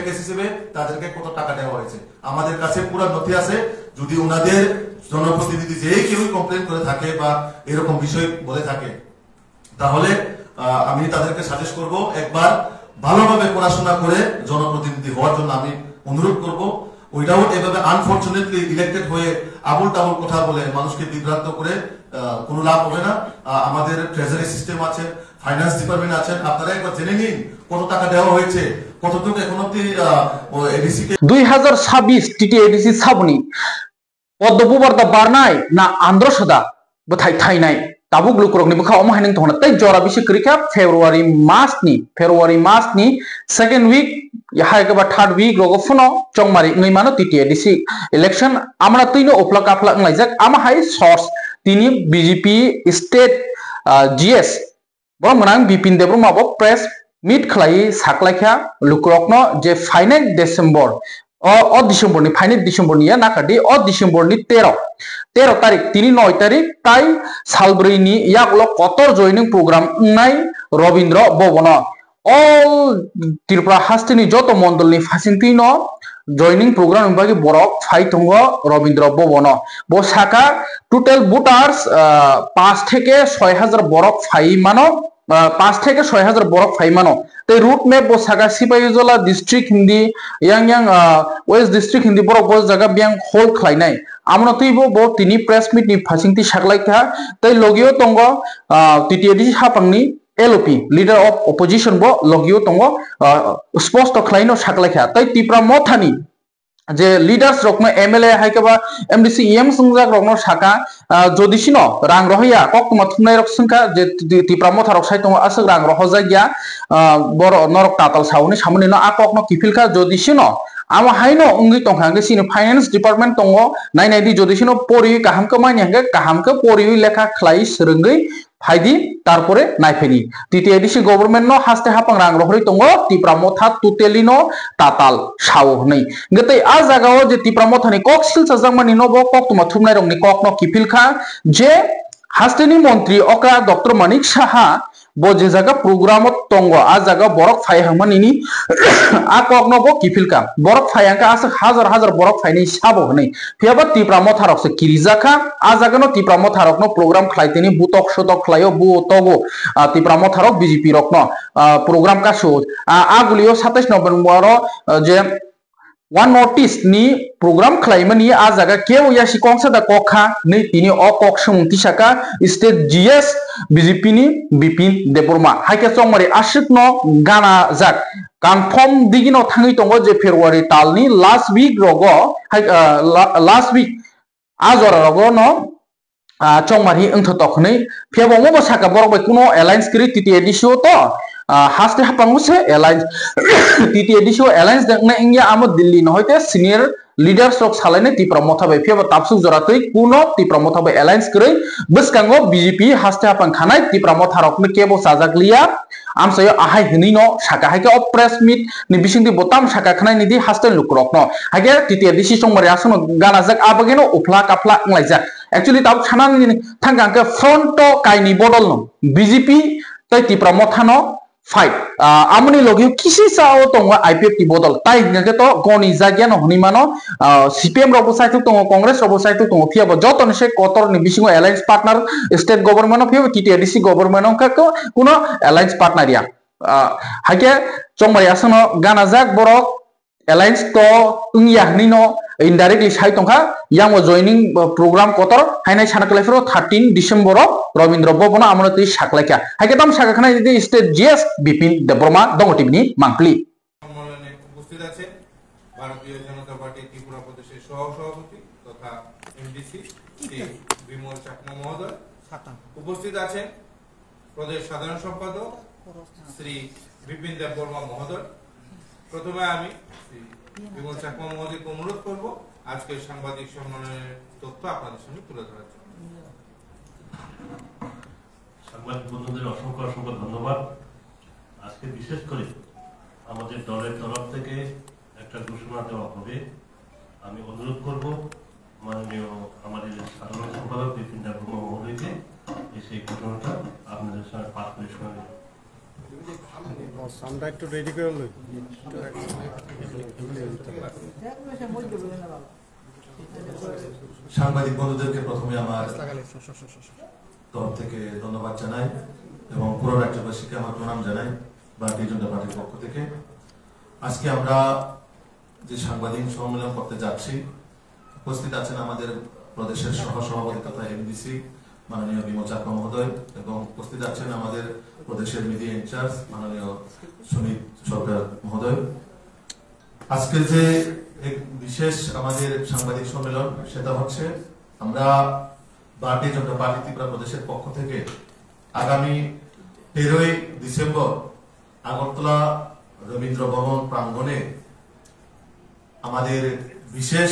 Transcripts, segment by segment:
Package হিসেবে তাদেরকে কত টাকা দেওয়া হয়েছে। আমাদের কাছে পুরো নথি আছে। যদি ওনাদের জনপ্রতিনিধি যে কেউ কমপ্লেন করে থাকে বা এরকম বিষয় বলে থাকে, তাহলে আমি তাদেরকে সাজেস্ট করব একবার ভালোভাবে পড়াশোনা করে জনপ্রতিনিধি হওয়ার জন্য আমি অনুরোধ করব। উইদাউট এভাবে আনফরচুনেটলি ইলেক্টেড হয়ে আবুল তাবুল কথা বলে মানুষকে বিভ্রান্ত করে কোনো লাভ হবে না। আমাদের ট্রেজারি সিস্টেম আছে, ফাইন্যান্স ডিপার্টমেন্ট আছেন, আপনারা একবার জেনে নিন কত টাকা দেওয়া হয়েছে, কতটুকু এখন অব্দি এডিসি কে 2026 টিটিএডিসি সাবনি পদ্মপুবর্দা বারনাই না আন্ধ্র সদা বথাই থাইনাই তাবুক লুকুরকনি বখা অমহাইনিং তহনা তাই জরা বিশি করিকা ফেব্রুয়ারি মাসনি সেকেন্ড উইক হাই কেবা থার্ড উইক রগো ফুনো চংমারি ngैमानो টিটিএডিসি ইলেকশন আমরা তুইনো ওপলা কাফলা ngलाइजाक आमा हाय सोर्स तिनी बीजेपी स्टेट जीएस बो मनां बिपिन देब्रमा बो प्रेस मीट खलाई साखलाइखा लुकुरकनो जे फाइनेट डिसेम्बर ओ डिसेम्बर नि फाइनेट डिसेम्बर नि नाकादि ओ डिसेम्बर नि 13 तारिख 9 तारिख ताई सालब्रै नि यागलो कतर जॉइनिंग प्रोग्राम नाय रविन्द्र भवन ऑल त्रिपुरा हास्टिनि जत मंडलनि फासिंतिनो जॉइनिंग प्रोग्राम बागि बरक फाइथंग रविन्द्र भवन बो साका टोटल भोटार्स 5 থেকে 6000 बरक फाइमानो 5 থেকে 6000 बरक फाइमानो ते रूट मैप बो सागा सिपाहीजला डिस्ट्रिक्ट हिंदी यांग वेस्ट डिस्ट्रिक्ट हिंदी बरक बो जगह बियां होल्ड खलाइनाय आमनो तुइबो बो तिनि प्रेस मीट नि फासिंति साखलाइखा तै लगियो तंग टिटिएडि हापांनि एलओपी लीडर ऑफ ऑपोजिशन बो लगियो तंग स्पष्ट खलाइनो साखलाइखा तै तिप्रा मथानि जे लीडर्स रकनो एमएलए हाइकेबा एमडीसी एम संजाक रकनो साका जदिसिनो रां रहया कक्तमा थुनाय रक संका जे तिप्रा मथा रक साइतंग असक रां रहजागिया बर नरक ताताल सावनि सामनिनो आककनो किफिलखा जदिसिनो आमा हाइनो उंगि तंखांगे सिनो फाइनेंस डिपार्टमेंट तंगो नायनायदि जदिसिनो परि काहामको मानियांगे काहामको परि लेखा खलाई सरंगै फाइदि तारपरे नायफेनि टिटिएडिसि गवर्नमेंट नो हास्ते हापां रां रहरै तंगो तिप्रा मथा टोटेलिनो ताताल साव नै गतै आ जागाओ जे तिप्रा मथानि कक्सिल सजांमानि नबो कक्तमा थुमनाय रंनि ककनो किफिलखा जे हास्तेनि मंत्री अका डॉक्टर मानिक साहा बो जे जागा प्रोग्राम तंगो आ जागा बरक फाय हामानिनि आ ककनो बो किफिलखा बरक फायांका आस हजार बरक फायनि साबो नै फेबा तिप्रा मथारक से किरिजाखा आ जागानो तिप्रा मथारकनो प्रोग्राम खलाइतेनि बुतक सतक खलायो बु तगो तिप्रा मथारक बीजेपी रकनो प्रोग्राम कासो आ गुलियो 27 नभेम्बर जे वन नोटिस नि प्रोग्राम खलाइमानि आ जागा केव यासि कंसदा कखा नै तिनि अ कक सुमुंति साका स्टेट जीएस बीजेपी नि बिपिन देबबर्मा हाइके चंमारि आशिकनो गाना जाक कन्फर्म दिगिनो थाङै दंगो जे फेब्रुवारि तालनि लास्ट वीक रगो लास्ट वीक आजरा रगो न चंमारि अंथ तखनै फेबमो बसाका बरबाय कुनो अलायंस करि टिटिएडिसिओ तो हास्ते हापांगुसे अलायंस टिटिएडिसिओ अलायंस दंना इंगिया आम दिल्ली न होइते सीनियर लीडर्स रक सालायने तिप्रा मथाबाय फेबा तापसुक जरातै कुनो तिप्रा मथाबाय अलायंस करै बसकांगो बीजेपी हास्ते हापां खानाय तिप्रा मथारकनो केबो साजाकलिया आमसायो आहाय हनिनो साका हायके अ प्रेस मीट नि बिसिंदि बोताम साका खानाय निदि हास्ते लुकरकनो हायके टिटिएडिसि संमारि आसनो गानाजाक आबगेनो उफ्ला काफ्लांलायजा एक्चुअली ताब छानानि थांगांके फ्रंट काइनि बदल नो बीजेपी तै तिप्रा मथानो फाइट आमनि लगियो किसी साओ तंग आईपीएफ टी बदल ताई गंगे तो गनि जागिया न हनिमानो सीपीएम रबो साइतु तंग कांग्रेस रबो साइतु तंग फियाबो जतन से कतर नि बिसिंगो alliance partner state government of TTADC government का कुनो अलायंस पार्टनरिया हाके चंमारि आसनो गानाजाक बरक अलायंस तो उंगिया हनिनो इनडाइरेक्टली साइतंखा यांगो जॉइनिंग प्रोग्राम कतर हाइनाय सानकलाइफरो 13 डिसेम्बर रविन्द्र भवन आमनो तै साखलाइका हाइकेताम साखाखानाय दिदि स्टेट जीएस बिपिन देबबर्मा दंगटिबनि मांगप्ली সম্মেলনে উপস্থিত আছেন ভারতীয় জনতা পার্টি ত্রিপুরা প্রদেশের সহ-সভাপতি তথা এমডিসি শ্রী বিমল চাকমা মহোদয় উপস্থিত আছেন প্রদেশ সাধারণ সম্পাদক শ্রী বিপিন দেববর্মা মহোদয় প্রথমে আমি শ্রী বিমল চাকমা মহোদয়কে অনুরোধ করব আজকের সাংবাদিক সম্মেলনের তথ্য আপনাদের সামনে তুলে ধরার জন্য। সাংবাদিক বন্ধুদের অসংখ্য অসংখ্য ধন্যবাদ। আজকে বিশেষ করে আমাদের দলের তরফ থেকে একটা ঘোষণা দেওয়া হবে। আমি অনুরোধ করব মাননীয় আমাদের সাধারণ সম্পাদক বিপিন দেববর্মা মহোদয়কে সেই ঘোষণাটা আপনাদের সামনে পাঠ করে শোনাবেন। আমরা একটু রেডি করে লই সাংবাদিক বন্ধুদেরকে প্রথমে আমার তরফ থেকে ধন্যবাদ জানাই এবং পুরো রাজ্যবাসীকে আমার প্রণাম জানাই ভারতীয় জনতা পার্টির পক্ষ থেকে। আজকে আমরা যে সাংবাদিক সম্মেলন করতে যাচ্ছি, উপস্থিত আছেন আমাদের প্রদেশের সহসভাপতি তথা এমডিসি মাননীয় বিমল চাকমা মহোদয় এবং উপস্থিত আছেন আমাদের প্রদেশের মিডিয়া ইনচার্জ মাননীয় সুনীত সরকার মহোদয়। আজকের যে এক বিশেষ আমাদের সাংবাদিক সম্মেলন সেটা হচ্ছে আমরা ভারতীয় জনতা পার্টি ত্রিপুরা প্রদেশের পক্ষ থেকে আগামী 13ই ডিসেম্বর আগরতলা রবীন্দ্র ভবন প্রাঙ্গণে আমাদের বিশেষ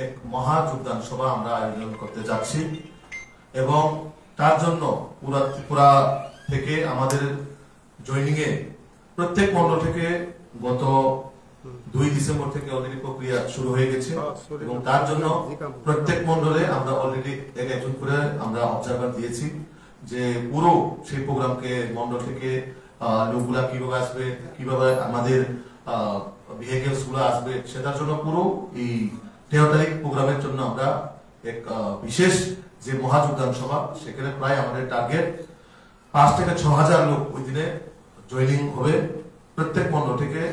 এক মহা যোগদান সভা আমরা আয়োজন করতে যাচ্ছি এবং তার জন্য পুরা ত্রিপুরা থেকে আমাদের জয়নিং এ প্রত্যেক মন্ডল থেকে গত 2 ডিসেম্বর থেকে অলরেডি প্রক্রিয়া শুরু হয়ে গেছে এবং তার জন্য প্রত্যেক মন্ডলে আমরা অলরেডি একজন করে আমরা অবজারভার দিয়েছি যে পুরো সেই প্রোগ্রামকে মন্ডল থেকে লোকগুলা কিভাবে আসবে, কিভাবে আমাদের ভেহিকলস গুলো আসবে, সেটার জন্য পুরো এই 13 তারিখ প্রোগ্রামের জন্য আমরা এক বিশেষ যে মহাযোগদান সভা, সেখানে প্রায় আমাদের টার্গেট 5 থেকে 6 হাজার লোক ওই দিনে জয়নিং হবে প্রত্যেক মন্ডল থেকে।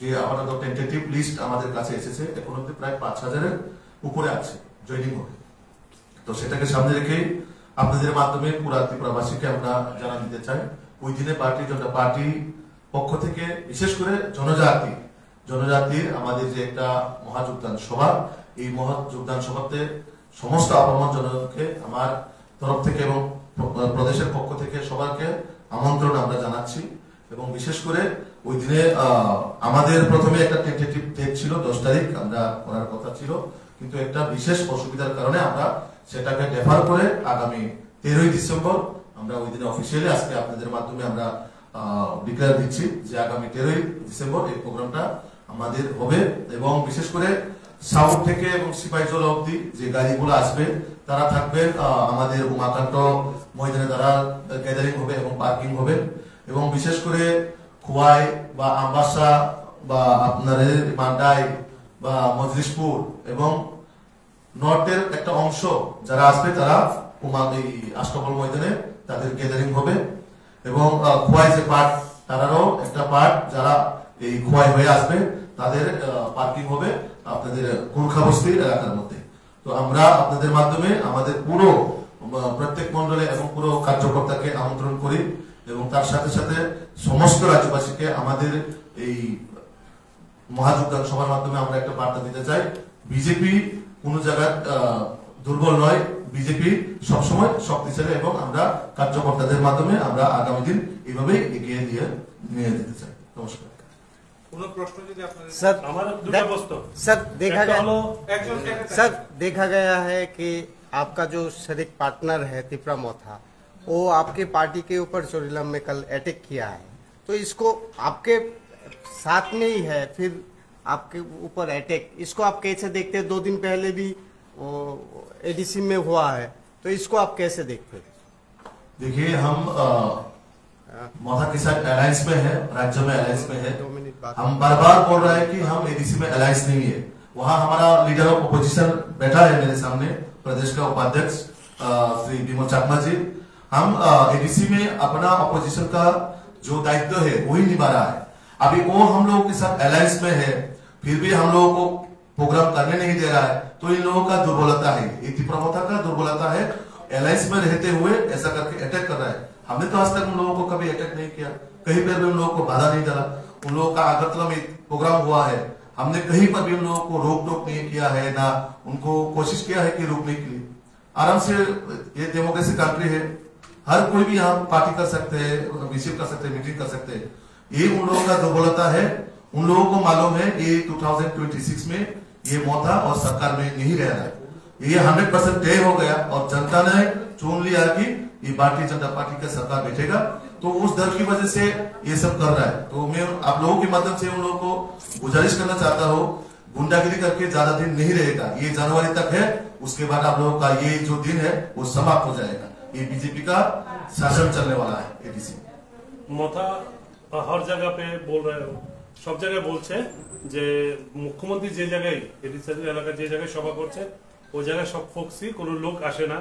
যে আপাতত টেন্টেটিভ লিস্ট আমাদের কাছে এসেছে, এখন অব্দি প্রায় 5,000-এর উপরে আছে জয়নিং হবে। তো সেটাকে সামনে রেখে আপনাদের মাধ্যমে পুরা ত্রিপুরাবাসীকে আমরা জানা দিতে চাই ওই দিনে ভারতীয় জনতা পার্টি পক্ষ থেকে বিশেষ করে জনজাতির আমাদের যে একটা মহাযোগদান সভা, এই মহাযোগদান সভাতে সমস্ত আপামর জনগণকে আমার তরফ থেকে এবং প্রদেশের পক্ষ থেকে সবাইকে আমন্ত্রণ আমরা জানাচ্ছি এবং বিশেষ করে ওই দিনে আমাদের প্রথমে একটা টেন্টেটিভ ডেট ছিল 10 তারিখ আমরা করার কথা ছিল, কিন্তু একটা বিশেষ অসুবিধার কারণে আমরা সেটাকে ডেফার করে আগামী 13ই ডিসেম্বর আমরা ওই দিনে অফিসিয়ালি আজকে আপনাদের মাধ্যমে আমরা ডিক্লেয়ার দিচ্ছি যে আগামী 13ই ডিসেম্বর এই প্রোগ্রামটা আমাদের হবে এবং বিশেষ করে সাউথ থেকে এবং সিপাহীজলা অবধি যে গাড়িগুলো আসবে তারা থাকবেন আমাদের উমাকান্ত ময়দানে, তারা গ্যাদারিং হবে এবং পার্কিং হবে এবং বিশেষ করে খোয়াই বা আমবাসা বা আপনাদের মান্ডাই বা মজলিশপুর এবং নর্থের একটা অংশ যারা আসবে তারা আষ্টপল ময়দানে তাদের গ্যাদারিং হবে এবং খোয়াই যে পার্ট তারারও একটা পার্ট যারা এই খোয়াই হয়ে আসবে তাদের পার্কিং হবে আপনাদের গুর্খা বস্তি এলাকার মধ্যে। তো আমরা আপনাদের মাধ্যমে আমাদের পুরো প্রত্যেক মন্ডলে এবং পুরো কার্যকর্তাকে আমন্ত্রণ করি এবং তার সাথে সাথে সমস্ত রাজ্যবাসীকে আমাদের এই মহাযোগদান সভার মাধ্যমে আমরা একটা বার্তা দিতে চাই, বিজেপি কোন জায়গায় দুর্বল নয়, বিজেপি সবসময় শক্তিশালী এবং আমরা কার্যকর্তাদের মাধ্যমে আমরা আগামী দিন এইভাবে এগিয়ে নিয়ে যেতে চাই। নমস্কার। सर देखा गया है कि आपका जो शरीक पार्टनर है त्रिपुरा मोथा, वो आपके पार्टी के ऊपर चोरीलम में कल अटैक किया है, तो इसको आपके साथ में ही है फिर आपके ऊपर अटैक, इसको आप कैसे देखते हैं? 2 दिन पहले भी एडीसी में हुआ है, तो इसको आप कैसे देखते हैं? देखिए हम मोथा के साथ अलायंस में है, राज्य में अलायंस में है। हम बार बार बोल रहे हैं कि हम एडीसी में अलायंस नहीं है। वहाँ हमारा लीडर ऑफ अपोजिशन बैठा है मेरे सामने, प्रदेश का उपाध्यक्ष श्री विमल चाकमा जी। हम एडीसी में अपना अपोजिशन का जो दायित्व है वही निभा रहा है। अभी वो हम लोगों के साथ अलायंस में है, फिर भी हम लोगों को प्रोग्राम करने नहीं दे रहा है, तो इन लोगों का दुर्बलता है, ये त्रिपुरा मोथा का दुर्बलता है। अलायंस में रहते हुए ऐसा करके अटैक कर रहा है। हमने तो आज तक उन लोगों को कभी अटैक नहीं किया, कहीं पर भी उन लोगों को बाधा नहीं डाला। उन लोगों का अगरतला में प्रोग्राम हुआ है, हमने कहीं पर भी उन लोगों को रोक टोक नहीं किया है, ना उनको कोशिश किया है कि रोकने के लिए। आराम से ये डेमोक्रेसी कंट्री है, हर कोई भी यहाँ पार्टी कर सकते हैं, रिसीव कर सकते हैं, मीटिंग कर सकते हैं। ये उन लोगों का दुर्बलता है। उन लोगों को मालूम है ये 2026 में ये मोथा और सरकार में नहीं रह रहा है, ये 100% तय हो गया और जनता ने चुन लिया कि ये भारतीय जनता पार्टी का सरकार बैठेगा, तो उस डर की वजह से ये सब कर रहा है। तो मैं आप लोगों के माध्यम से उन लोगों को गुजारिश करना चाहता हूँ, गुंडागिरी करके ज्यादा दिन नहीं रहेगा, ये जनवरी तक है, उसके बाद आप लोगों का ये जो दिन है वो समाप्त हो जाएगा। ये बीजेपी का शासन चलने वाला है एडीसी। मोथा हर जगह पे बोल रहे हो সব জায়গায় বলছে যে মুখ্যমন্ত্রী যে জায়গায় এডিসি এলাকায় যে জায়গায় সভা করছে ওই জায়গায় সব ফোকসি কোনো লোক আসে না,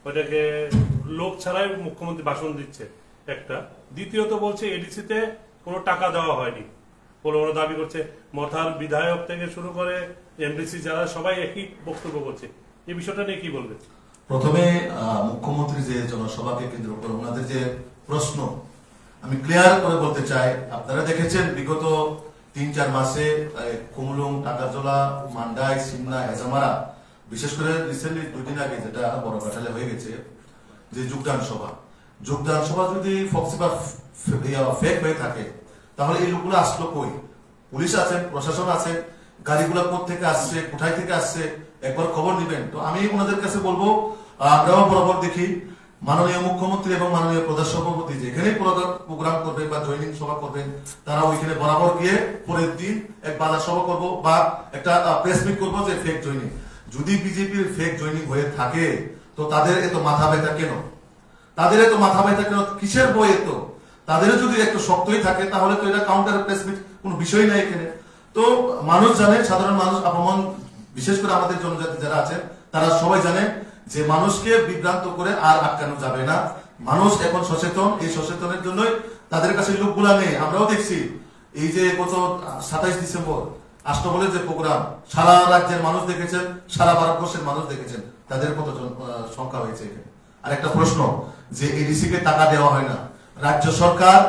ওইটাকে লোক ছাড়াই মুখ্যমন্ত্রী ভাষণ দিচ্ছে একটা। দ্বিতীয়ত বলছে এডিসিতে কোনো টাকা দেওয়া হয়নি বলে ওরা দাবি করছে। মথার বিধায়ক থেকে শুরু করে এমডিসি যারা সবাই একই বক্তব্য করছে। এই বিষয়টা নিয়ে কি বলবে? প্রথমে মুখ্যমন্ত্রী যে জনসভাকে কেন্দ্র করে ওনাদের যে প্রশ্ন আমি ক্লিয়ার করে বলতে চাই। আপনারা দেখেছেন বিগত 3-4 মাসে কুমলুং, টাকারজলা, মান্ডাই, সিমনা, হেজামারা, বিশেষ করে রিসেন্টলি 2 দিন আগে যেটা বড় কাঠালে হয়ে গেছে যে যোগদান সভা যদি ফক্সি বা ফেক হয়ে থাকে তাহলে এই লোকগুলো আসলো কই? পুলিশ আছেন, প্রশাসন আছেন, গাড়িগুলো কোথা আসছে, কোথায় থেকে আসছে একবার খবর নিবেন। তো আমি ওনাদের কাছে বলবো, আমরাও বরাবর দেখি মাননীয় মুখ্যমন্ত্রী এবং মাননীয় প্রধান সভাপতি যেখানে প্রোগ্রাম করবেন বা জয়নিং সভা করবেন তারা ওইখানে বরাবর গিয়ে পরের দিন এক বাজার সভা করবো বা একটা প্রেস মিট করবো যে ফেক জয়নিং। যদি বিজেপির ফেক জয়নিং হয়ে থাকে তো তাদের এত মাথা ব্যথা কেন? কিসের বই এত? তাদের যদি একটু শক্তই থাকে তাহলে তো এটা কাউন্টার প্রেস মিট কোনো বিষয় নাই এখানে। তো মানুষ জানে, সাধারণ মানুষ, আপন বিশেষ করে আমাদের জনজাতি যারা আছেন তারা সবাই জানে যে মানুষকে বিভ্রান্ত করে আর আটকানো যাবে না। মানুষ এখন সচেতন, এই সচেতনের জন্যই তাদের কাছে লোকগুলা নেই। আমরাও দেখছি এই যে গত 27 ডিসেম্বর আষ্টবলের যে প্রোগ্রাম সারা রাজ্যের মানুষ দেখেছেন, সারা ভারতবর্ষের মানুষ দেখেছেন, তাদের কতজন সংখ্যা হয়েছে এখানে। আর একটা প্রশ্ন যে এডিসি কে টাকা দেওয়া হয় না, রাজ্য সরকার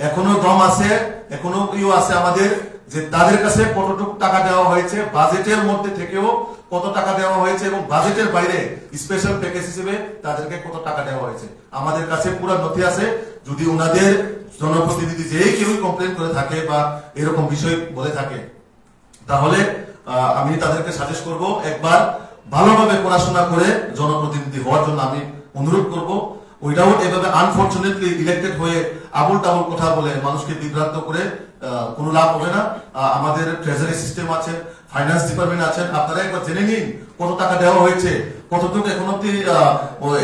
এখনো দম আছে, এখনো আছে আমাদের যে তাদের কাছে কতটুকু টাকা দেওয়া হয়েছে, বাজেটের মধ্যে থেকেও কত টাকা দেওয়া হয়েছে এবং বাজেটের বাইরে স্পেশাল প্যাকেজ হিসেবে তাদেরকে কত টাকা দেওয়া হয়েছে আমাদের কাছে পুরো নথি আছে। যদি ওনাদের জনপ্রতিনিধি যে কেউ কমপ্লেন করে থাকে বা এরকম বিষয় বলে থাকে তাহলে আমি তাদেরকে সাজেস্ট করব একবার ভালোভাবে পড়াশোনা করে জনপ্রতিনিধি হওয়ার জন্য আমি অনুরোধ করব। উইদাউট এভাবে আনফরচুনেটলি ইলেক্টেড হয়ে আবুল টাবুল কথা বলে মানুষকে বিভ্রান্ত করে কোনো লাভ হবে না। আমাদের ট্রেজারি সিস্টেম আছে, ফাইন্যান্স ডিপার্টমেন্ট আছেন, আপনারা একবার জেনে নিন কত টাকা দেওয়া হয়েছে, কতটুকু এখন অব্দি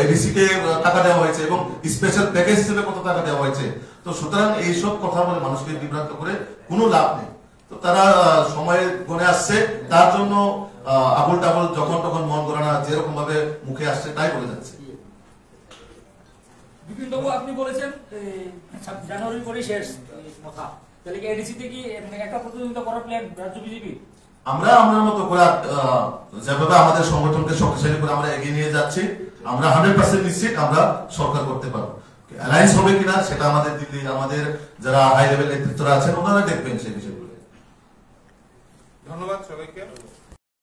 এডিসি কে টাকা দেওয়া হয়েছে এবং স্পেশাল প্যাকেজ হিসেবে কত টাকা দেওয়া হয়েছে। তো সুতরাং এইসব কথা বলে মানুষকে বিভ্রান্ত করে কোনো লাভ নেই। তো তারা সময় গণে আসছে, তার জন্য আবুল টাবুল যখন তখন মন গড়ানা যেরকম ভাবে মুখে আসছে তাই বলে যাচ্ছে। বিপিন বাবু, আপনি বলেছেন জানুয়ারির পরে শেষ কথা, তাহলে কি এডিসিতে কি একটা প্রতিযোগিতা করার প্ল্যান রাজ্য বিজেপি? আমরা আমাদের মতো করে যেভাবে আমাদের সংগঠনকে শক্তিশালী করে আমরা এগিয়ে নিয়ে যাচ্ছি, আমরা 100% নিশ্চিত আমরা সরকার করতে পারবো। অ্যালায়েন্স হবে কিনা সেটা আমাদের দিল্লি আমাদের যারা হাই লেভেল নেতৃত্বরা আছেন ওনারা দেখবেন সেই বিষয়গুলো। ধন্যবাদ সবাইকে।